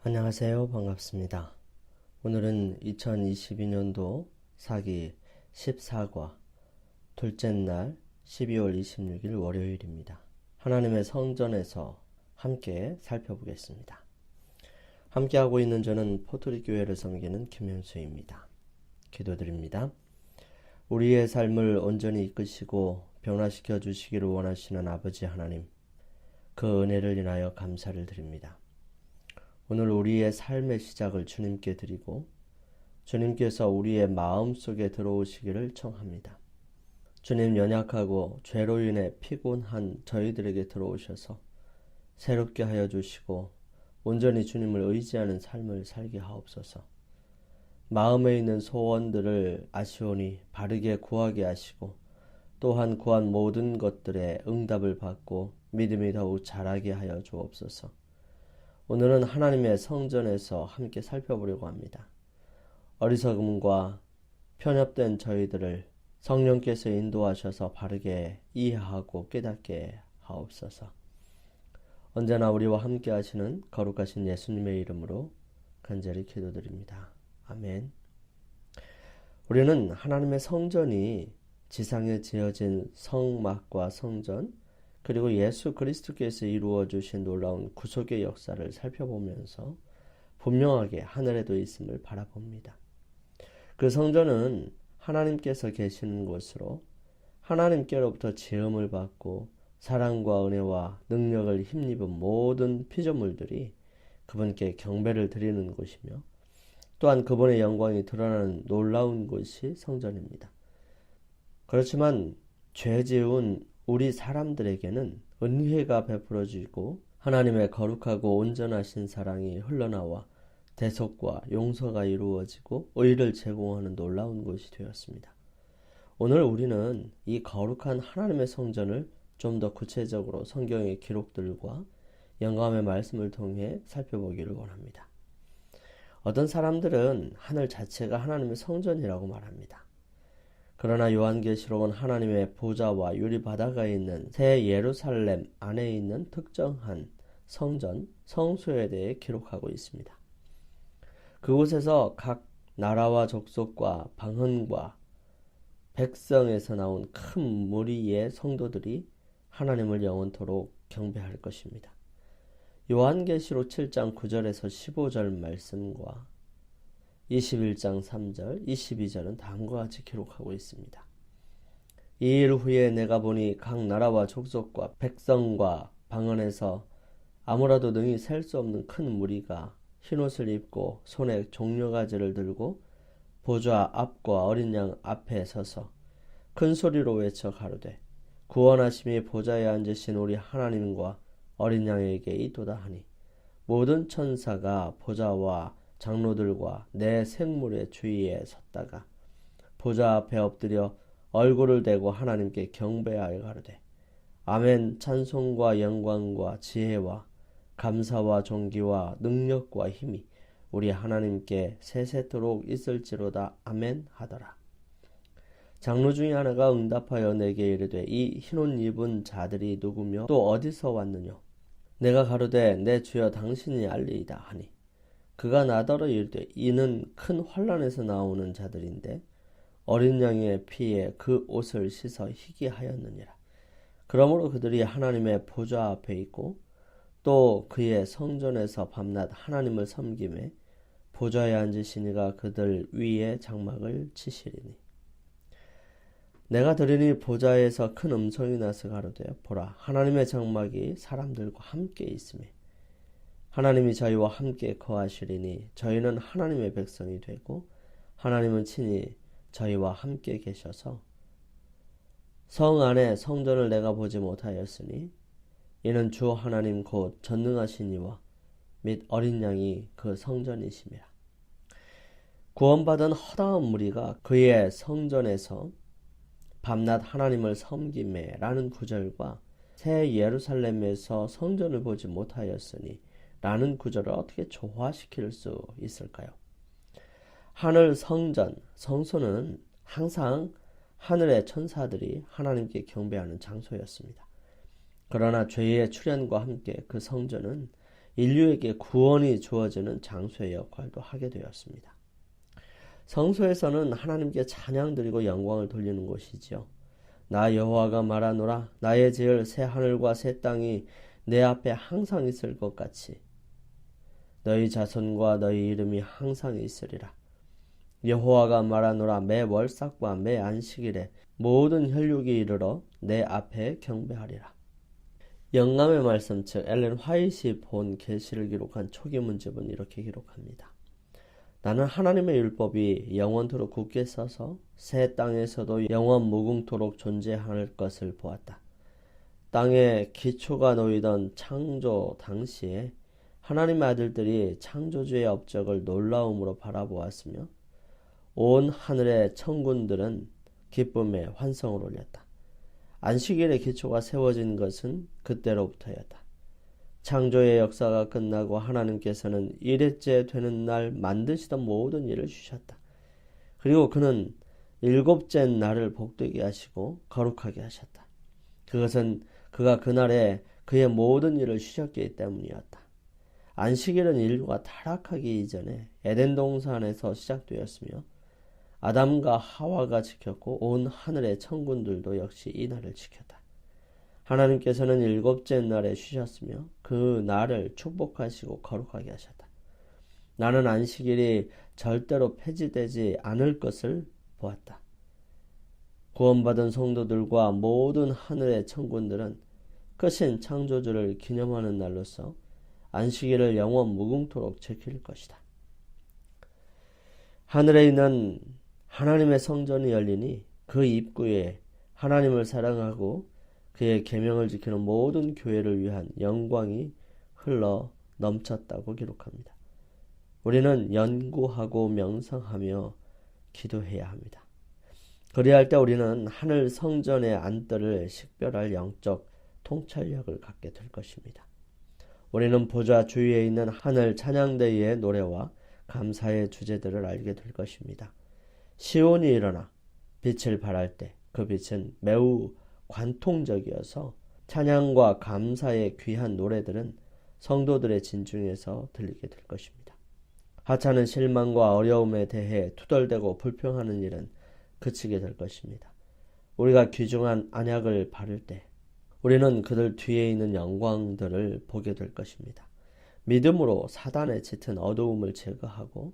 안녕하세요. 반갑습니다. 오늘은 2022년도 사기 14과 둘째 날 12월 26일 월요일입니다. 하나님의 성전에서 함께 살펴보겠습니다. 함께하고 있는 저는 포토리 교회를 섬기는 김현수입니다. 기도드립니다. 우리의 삶을 온전히 이끄시고 변화시켜 주시기를 원하시는 아버지 하나님, 그 은혜를 인하여 감사를 드립니다. 오늘 우리의 삶의 시작을 주님께 드리고 주님께서 우리의 마음속에 들어오시기를 청합니다. 주님, 연약하고 죄로 인해 피곤한 저희들에게 들어오셔서 새롭게 하여 주시고 온전히 주님을 의지하는 삶을 살게 하옵소서. 마음에 있는 소원들을 아시오니 바르게 구하게 하시고 또한 구한 모든 것들에 응답을 받고 믿음이 더욱 자라게 하여 주옵소서. 오늘은 하나님의 성전에서 함께 살펴보려고 합니다. 어리석음과 편협된 저희들을 성령께서 인도하셔서 바르게 이해하고 깨닫게 하옵소서. 언제나 우리와 함께 하시는 거룩하신 예수님의 이름으로 간절히 기도드립니다. 아멘. 우리는 하나님의 성전이 지상에 지어진 성막과 성전, 그리고 예수 그리스도께서 이루어 주신 놀라운 구속의 역사를 살펴보면서 분명하게 하늘에도 있음을 바라봅니다. 그 성전은 하나님께서 계시는 곳으로 하나님께로부터 지음을 받고 사랑과 은혜와 능력을 힘입은 모든 피조물들이 그분께 경배를 드리는 곳이며 또한 그분의 영광이 드러나는 놀라운 곳이 성전입니다. 그렇지만 죄 지은 우리 사람들에게는 은혜가 베풀어지고 하나님의 거룩하고 온전하신 사랑이 흘러나와 대속과 용서가 이루어지고 의를 제공하는 놀라운 곳이 되었습니다. 오늘 우리는 이 거룩한 하나님의 성전을 좀 더 구체적으로 성경의 기록들과 영감의 말씀을 통해 살펴보기를 원합니다. 어떤 사람들은 하늘 자체가 하나님의 성전이라고 말합니다. 그러나 요한계시록은 하나님의 보좌와 유리바다가 있는 새 예루살렘 안에 있는 특정한 성전, 성소에 대해 기록하고 있습니다. 그곳에서 각 나라와 족속과 방언과 백성에서 나온 큰 무리의 성도들이 하나님을 영원토록 경배할 것입니다. 요한계시록 7장 9절에서 15절 말씀과 21장 3절, 22절은 다음과 같이 기록하고 있습니다. 이 일 후에 내가 보니 각 나라와 족속과 백성과 방언에서 아무라도 능히 셀 수 없는 큰 무리가 흰옷을 입고 손에 종려가지를 들고 보좌 앞과 어린 양 앞에 서서 큰 소리로 외쳐 가로되 구원하심이 보좌에 앉으신 우리 하나님과 어린 양에게 있도다 하니 모든 천사가 보좌와 장로들과 내 생물의 주위에 섰다가 보좌 앞에 엎드려 얼굴을 대고 하나님께 경배하여 가로되 아멘. 찬송과 영광과 지혜와 감사와 존귀와 능력과 힘이 우리 하나님께 세세토록 있을지로다. 아멘 하더라. 장로 중에 하나가 응답하여 내게 이르되 이 흰옷 입은 자들이 누구며 또 어디서 왔느냐? 내가 가로되 내 주여 당신이 알리이다 하니 그가 나더러 이르되 이는 큰 환난에서 나오는 자들인데 어린 양의 피에 그 옷을 씻어 희게 하였느니라. 그러므로 그들이 하나님의 보좌 앞에 있고 또 그의 성전에서 밤낮 하나님을 섬김에 보좌에 앉으신 이가 그들 위에 장막을 치시리니 내가 들으니 보좌에서 큰 음성이 나서 가로되 보라 하나님의 장막이 사람들과 함께 있으며 하나님이 저희와 함께 거하시리니 저희는 하나님의 백성이 되고 하나님은 친히 저희와 함께 계셔서 성 안에 성전을 내가 보지 못하였으니 이는 주 하나님 곧 전능하신 이와 및 어린 양이 그 성전이심이라. 구원받은 허다한 무리가 그의 성전에서 밤낮 하나님을 섬기매 라는 구절과 새 예루살렘에서 성전을 보지 못하였으니 라는 구절을 어떻게 조화시킬 수 있을까요? 하늘 성전, 성소는 항상 하늘의 천사들이 하나님께 경배하는 장소였습니다. 그러나 죄의 출현과 함께 그 성전은 인류에게 구원이 주어지는 장소의 역할도 하게 되었습니다. 성소에서는 하나님께 찬양 드리고 영광을 돌리는 곳이지요. 나 여호와가 말하노라. 나의 지을 새 하늘과 새 땅이 내 앞에 항상 있을 것 같이 너희 자손과 너희 이름이 항상 있으리라. 여호와가 말하노라. 매 월삭과 매 안식일에 모든 혈육이 이르러 내 앞에 경배하리라. 영감의 말씀, 즉 엘렌 화이트이 본 계시를 기록한 초기 문집은 이렇게 기록합니다. 나는 하나님의 율법이 영원토록 굳게 서서 새 땅에서도 영원 무궁토록 존재할 것을 보았다. 땅에 기초가 놓이던 창조 당시에 하나님의 아들들이 창조주의 업적을 놀라움으로 바라보았으며 온 하늘의 천군들은 기쁨에 환성을 올렸다. 안식일의 기초가 세워진 것은 그때로부터였다. 창조의 역사가 끝나고 하나님께서는 일일째 되는 날 만드시던 모든 일을 주셨다. 그리고 그는 일곱째 날을 복되게 하시고 거룩하게 하셨다. 그것은 그가 그날에 그의 모든 일을 쉬셨기 때문이었다. 안식일은 인류가 타락하기 이전에 에덴 동산에서 시작되었으며 아담과 하와가 지켰고 온 하늘의 천군들도 역시 이 날을 지켰다. 하나님께서는 일곱째 날에 쉬셨으며 그 날을 축복하시고 거룩하게 하셨다. 나는 안식일이 절대로 폐지되지 않을 것을 보았다. 구원받은 성도들과 모든 하늘의 천군들은 크신 창조주를 기념하는 날로서 안식일을 영원 무궁토록 지킬 것이다. 하늘에 있는 하나님의 성전이 열리니 그 입구에 하나님을 사랑하고 그의 계명을 지키는 모든 교회를 위한 영광이 흘러 넘쳤다고 기록합니다. 우리는 연구하고 명상하며 기도해야 합니다. 그리할 때 우리는 하늘 성전의 안뜰을 식별할 영적 통찰력을 갖게 될 것입니다. 우리는 보좌 주위에 있는 하늘 찬양대의 노래와 감사의 주제들을 알게 될 것입니다. 시온이 일어나 빛을 발할 때 그 빛은 매우 관통적이어서 찬양과 감사의 귀한 노래들은 성도들의 진중에서 들리게 될 것입니다. 하찮은 실망과 어려움에 대해 투덜대고 불평하는 일은 그치게 될 것입니다. 우리가 귀중한 안약을 바를 때 우리는 그들 뒤에 있는 영광들을 보게 될 것입니다. 믿음으로 사단의 짙은 어두움을 제거하고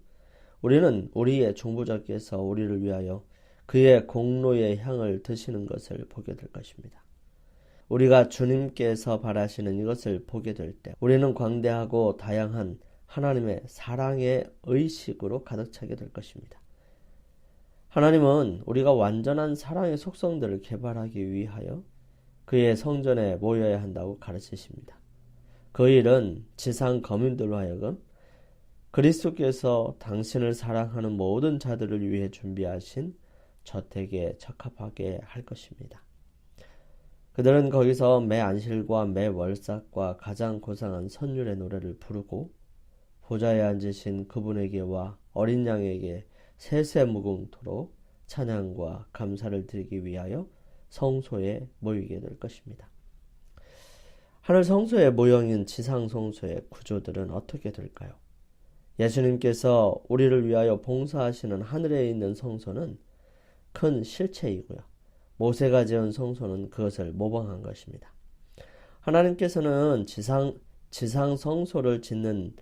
우리는 우리의 중보자께서 우리를 위하여 그의 공로의 향을 드시는 것을 보게 될 것입니다. 우리가 주님께서 바라시는 이것을 보게 될 때 우리는 광대하고 다양한 하나님의 사랑의 의식으로 가득 차게 될 것입니다. 하나님은 우리가 완전한 사랑의 속성들을 개발하기 위하여 그의 성전에 모여야 한다고 가르치십니다. 그 일은 지상 거민들로 하여금 그리스도께서 당신을 사랑하는 모든 자들을 위해 준비하신 저택에 적합하게 할 것입니다. 그들은 거기서 매 안식일과 매 월삭과 가장 고상한 선율의 노래를 부르고 보좌에 앉으신 그분에게와 어린 양에게 세세무궁토록 찬양과 감사를 드리기 위하여 성소에 모이게 될 것입니다. 하늘 성소의 모형인 지상 성소의 구조들은 어떻게 될까요? 예수님께서 우리를 위하여 봉사하시는 하늘에 있는 성소는 큰 실체이고요. 모세가 지은 성소는 그것을 모방한 것입니다. 하나님께서는 지상 성소를 짓는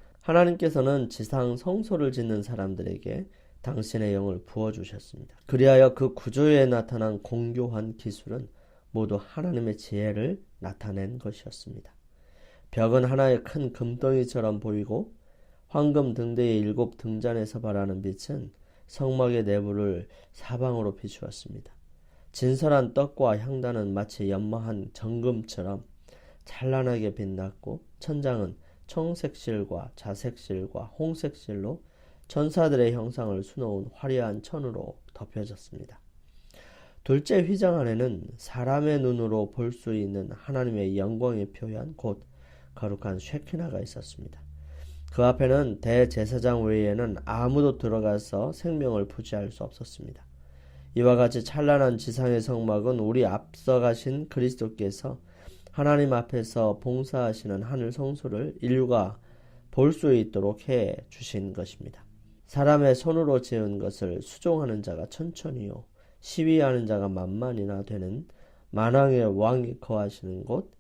사람들에게 당신의 영을 부어주셨습니다. 그리하여 그 구조에 나타난 공교한 기술은 모두 하나님의 지혜를 나타낸 것이었습니다. 벽은 하나의 큰 금덩이처럼 보이고 황금 등대의 7 등잔에서 발하는 빛은 성막의 내부를 사방으로 비추었습니다. 진설한 떡과 향단은 마치 연마한 정금처럼 찬란하게 빛났고 천장은 청색실과 자색실과 홍색실로 천사들의 형상을 수놓은 화려한 천으로 덮여졌습니다. 둘째 휘장 안에는 사람의 눈으로 볼 수 있는 하나님의 영광의 표현 곧 거룩한 쉐키나가 있었습니다. 그 앞에는 대제사장 외에는 아무도 들어가서 생명을 부지할 수 없었습니다. 이와 같이 찬란한 지상의 성막은 우리 앞서가신 그리스도께서 하나님 앞에서 봉사하시는 하늘 성소를 인류가 볼 수 있도록 해 주신 것입니다. 사람의 손으로 지은 것을 수종하는 자가 천천히요 시위하는 자가 만만이나 되는 만왕의 왕이 거하시는 곳,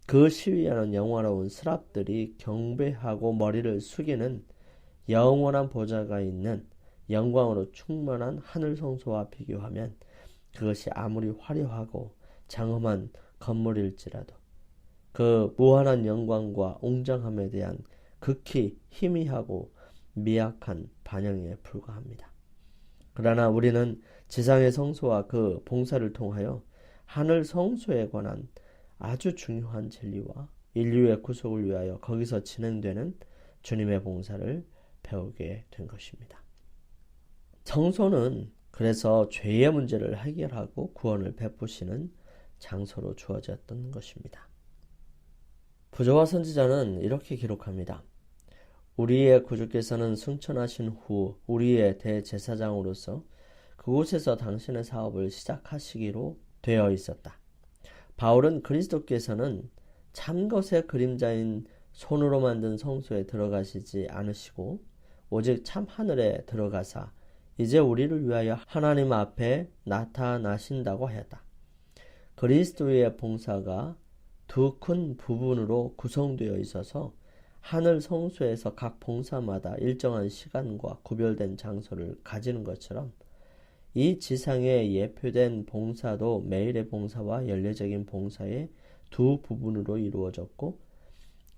그 시위하는 영화로운 스랍들이 경배하고 머리를 숙이는 영원한 보좌가 있는 영광으로 충만한 하늘 성소와 비교하면 그것이 아무리 화려하고 장엄한 건물일지라도 그 무한한 영광과 웅장함에 대한 극히 희미하고 미약한 반영에 불과합니다. 그러나 우리는 지상의 성소와 그 봉사를 통하여 하늘 성소에 관한 아주 중요한 진리와 인류의 구속을 위하여 거기서 진행되는 주님의 봉사를 배우게 된 것입니다. 성소는 그래서 죄의 문제를 해결하고 구원을 베푸시는 장소로 주어졌던 것입니다. 부조와 선지자는 이렇게 기록합니다. 우리의 구주께서는 승천하신 후 우리의 대제사장으로서 그곳에서 당신의 사업을 시작하시기로 되어 있었다. 바울은 그리스도께서는 참것의 그림자인 손으로 만든 성소에 들어가시지 않으시고 오직 참 하늘에 들어가사 이제 우리를 위하여 하나님 앞에 나타나신다고 하였다. 그리스도의 봉사가 두 큰 부분으로 구성되어 있어서 하늘 성소에서 각 봉사마다 일정한 시간과 구별된 장소를 가지는 것처럼 이 지상에 예표된 봉사도 매일의 봉사와 연례적인 봉사의 두 부분으로 이루어졌고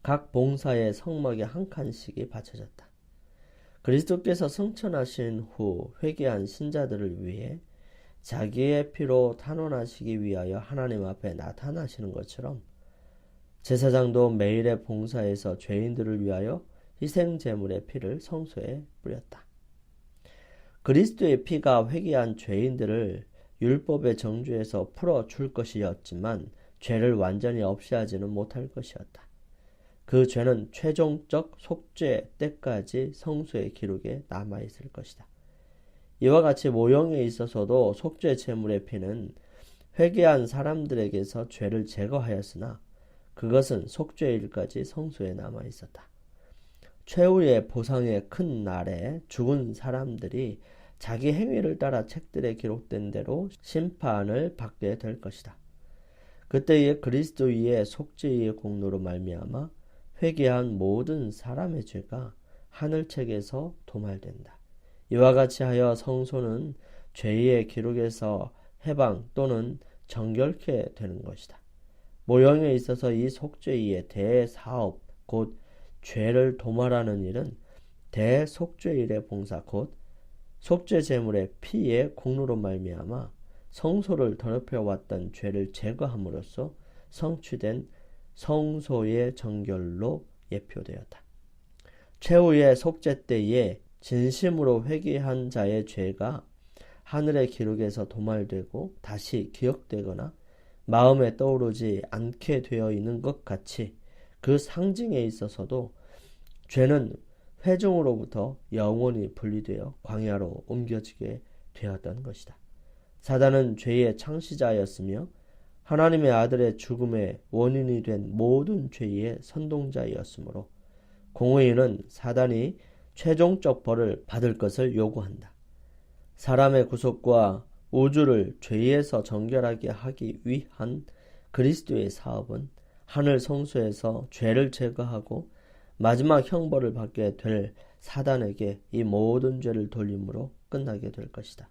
각 봉사의 성막에 한 칸씩이 받쳐졌다. 그리스도께서 승천하신 후 회개한 신자들을 위해 자기의 피로 탄원하시기 위하여 하나님 앞에 나타나시는 것처럼 제사장도 매일의 봉사에서 죄인들을 위하여 희생제물의 피를 성소에 뿌렸다. 그리스도의 피가 회개한 죄인들을 율법의 정죄에서 풀어줄 것이었지만 죄를 완전히 없애하지는 못할 것이었다. 그 죄는 최종적 속죄 때까지 성소의 기록에 남아있을 것이다. 이와 같이 모형에 있어서도 속죄 제물의 피는 회개한 사람들에게서 죄를 제거하였으나 그것은 속죄일까지 성소에 남아있었다. 최후의 보상의 큰 날에 죽은 사람들이 자기 행위를 따라 책들에 기록된 대로 심판을 받게 될 것이다. 그때의 그리스도의 속죄의 공로로 말미암아 회개한 모든 사람의 죄가 하늘책에서 도말된다. 이와 같이 하여 성소는 죄의 기록에서 해방 또는 정결케 되는 것이다. 모형에 있어서 이 속죄의 대사업 곧 죄를 도말하는 일은 대속죄일의 봉사 곧 속죄 제물의 피의 공로로 말미암아 성소를 더럽혀 왔던 죄를 제거함으로써 성취된 성소의 정결로 예표되었다. 최후의 속죄 때에 진심으로 회개한 자의 죄가 하늘의 기록에서 도말되고 다시 기억되거나 마음에 떠오르지 않게 되어 있는 것 같이 그 상징에 있어서도 죄는 회중으로부터 영원히 분리되어 광야로 옮겨지게 되었던 것이다. 사단은 죄의 창시자였으며 하나님의 아들의 죽음의 원인이 된 모든 죄의 선동자였으므로 공의인은 사단이 최종적 벌을 받을 것을 요구한다. 사람의 구속과 우주를 죄에서 정결하게 하기 위한 그리스도의 사업은 하늘 성소에서 죄를 제거하고 마지막 형벌을 받게 될 사단에게 이 모든 죄를 돌림으로 끝나게 될 것이다.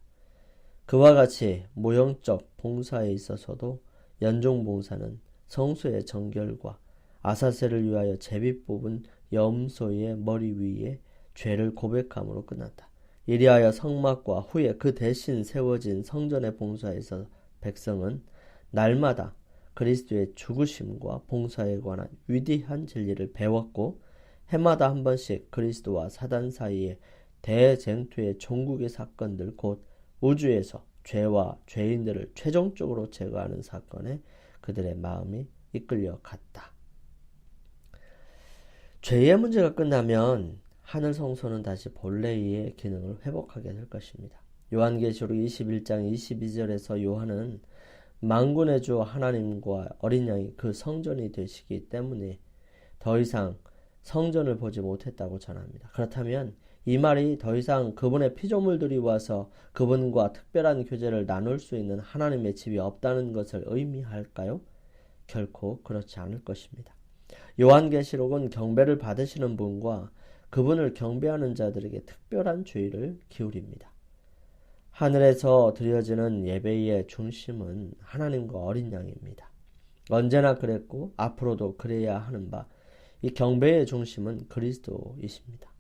그와 같이 모형적 봉사에 있어서도 연종봉사는 성소의 정결과 아사셀을 위하여 제비 뽑은 염소의 머리 위에 죄를 고백함으로 끝났다. 이리하여 성막과 후에 그 대신 세워진 성전의 봉사에서 백성은 날마다 그리스도의 죽으심과 봉사에 관한 위대한 진리를 배웠고 해마다 한 번씩 그리스도와 사단 사이의 대쟁투의 종국의 사건들 곧 우주에서 죄와 죄인들을 최종적으로 제거하는 사건에 그들의 마음이 이끌려 갔다. 죄의 문제가 끝나면 하늘 성소는 다시 본래의 기능을 회복하게 될 것입니다. 요한계시록 21장 22절에서 요한은 만군의 주 하나님과 어린 양이 그 성전이 되시기 때문에 더 이상 성전을 보지 못했다고 전합니다. 그렇다면 이 말이 더 이상 그분의 피조물들이 와서 그분과 특별한 교제를 나눌 수 있는 하나님의 집이 없다는 것을 의미할까요? 결코 그렇지 않을 것입니다. 요한계시록은 경배를 받으시는 분과 그분을 경배하는 자들에게 특별한 주의를 기울입니다. 하늘에서 드려지는 예배의 중심은 하나님과 어린 양입니다. 언제나 그랬고 앞으로도 그래야 하는 바, 이 경배의 중심은 그리스도이십니다.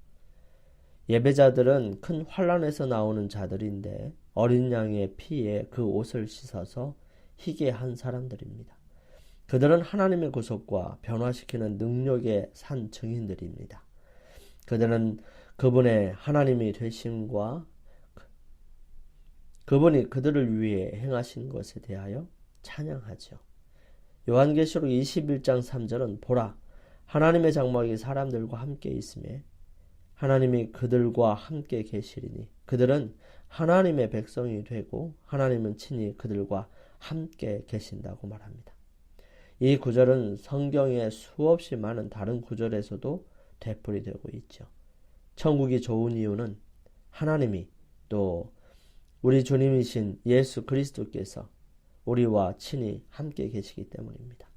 예배자들은 큰 환난에서 나오는 자들인데 어린 양의 피에 그 옷을 씻어서 희게 한 사람들입니다. 그들은 하나님의 구속과 변화시키는 능력의 산 증인들입니다. 그들은 그분의 하나님이 되심과 그분이 그들을 위해 행하신 것에 대하여 찬양하죠. 요한계시록 21장 3절은 보라, 하나님의 장막이 사람들과 함께 있음에 하나님이 그들과 함께 계시리니 그들은 하나님의 백성이 되고 하나님은 친히 그들과 함께 계신다고 말합니다. 이 구절은 성경의 수없이 많은 다른 구절에서도 되풀이되고 있죠. 천국이 좋은 이유는 하나님이 또 우리 주님이신 예수 그리스도께서 우리와 친히 함께 계시기 때문입니다.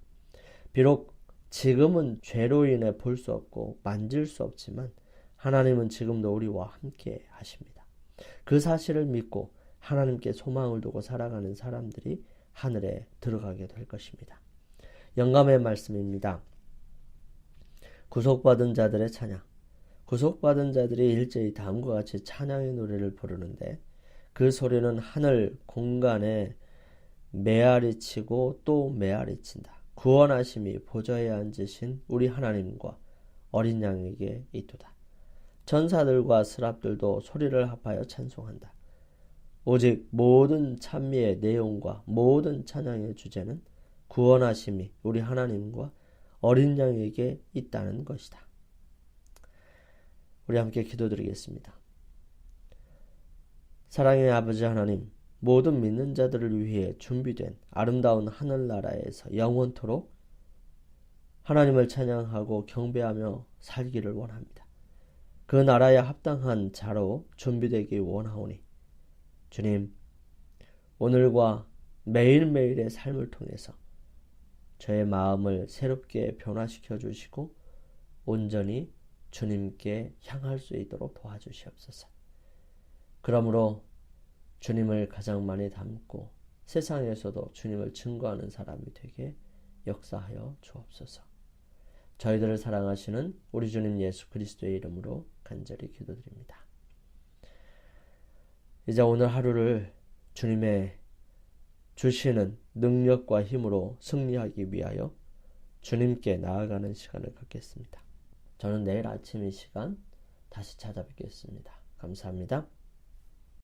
비록 지금은 죄로 인해 볼 수 없고 만질 수 없지만 하나님은 지금도 우리와 함께 하십니다. 그 사실을 믿고 하나님께 소망을 두고 살아가는 사람들이 하늘에 들어가게 될 것입니다. 영감의 말씀입니다. 구속받은 자들의 찬양. 구속받은 자들이 일제히 다음과 같이 찬양의 노래를 부르는데 그 소리는 하늘 공간에 메아리치고 또 메아리친다. 구원하심이 보좌에 앉으신 우리 하나님과 어린 양에게 있도다. 전사들과 스랍들도 소리를 합하여 찬송한다. 오직 모든 찬미의 내용과 모든 찬양의 주제는 구원하심이 우리 하나님과 어린 양에게 있다는 것이다. 우리 함께 기도드리겠습니다. 사랑의 아버지 하나님, 모든 믿는 자들을 위해 준비된 아름다운 하늘나라에서 영원토록 하나님을 찬양하고 경배하며 살기를 원합니다. 그 나라에 합당한 자로 준비되기 원하오니 주님, 오늘과 매일매일의 삶을 통해서 저의 마음을 새롭게 변화시켜 주시고 온전히 주님께 향할 수 있도록 도와주시옵소서. 그러므로 주님을 가장 많이 닮고 세상에서도 주님을 증거하는 사람이 되게 역사하여 주옵소서. 저희들을 사랑하시는 우리 주님 예수 그리스도의 이름으로 간절히 기도드립니다. 이제 오늘 하루를 주님의 주시는 능력과 힘으로 승리하기 위하여 주님께 나아가는 시간을 갖겠습니다. 저는 내일 아침 이 시간 다시 찾아뵙겠습니다. 감사합니다.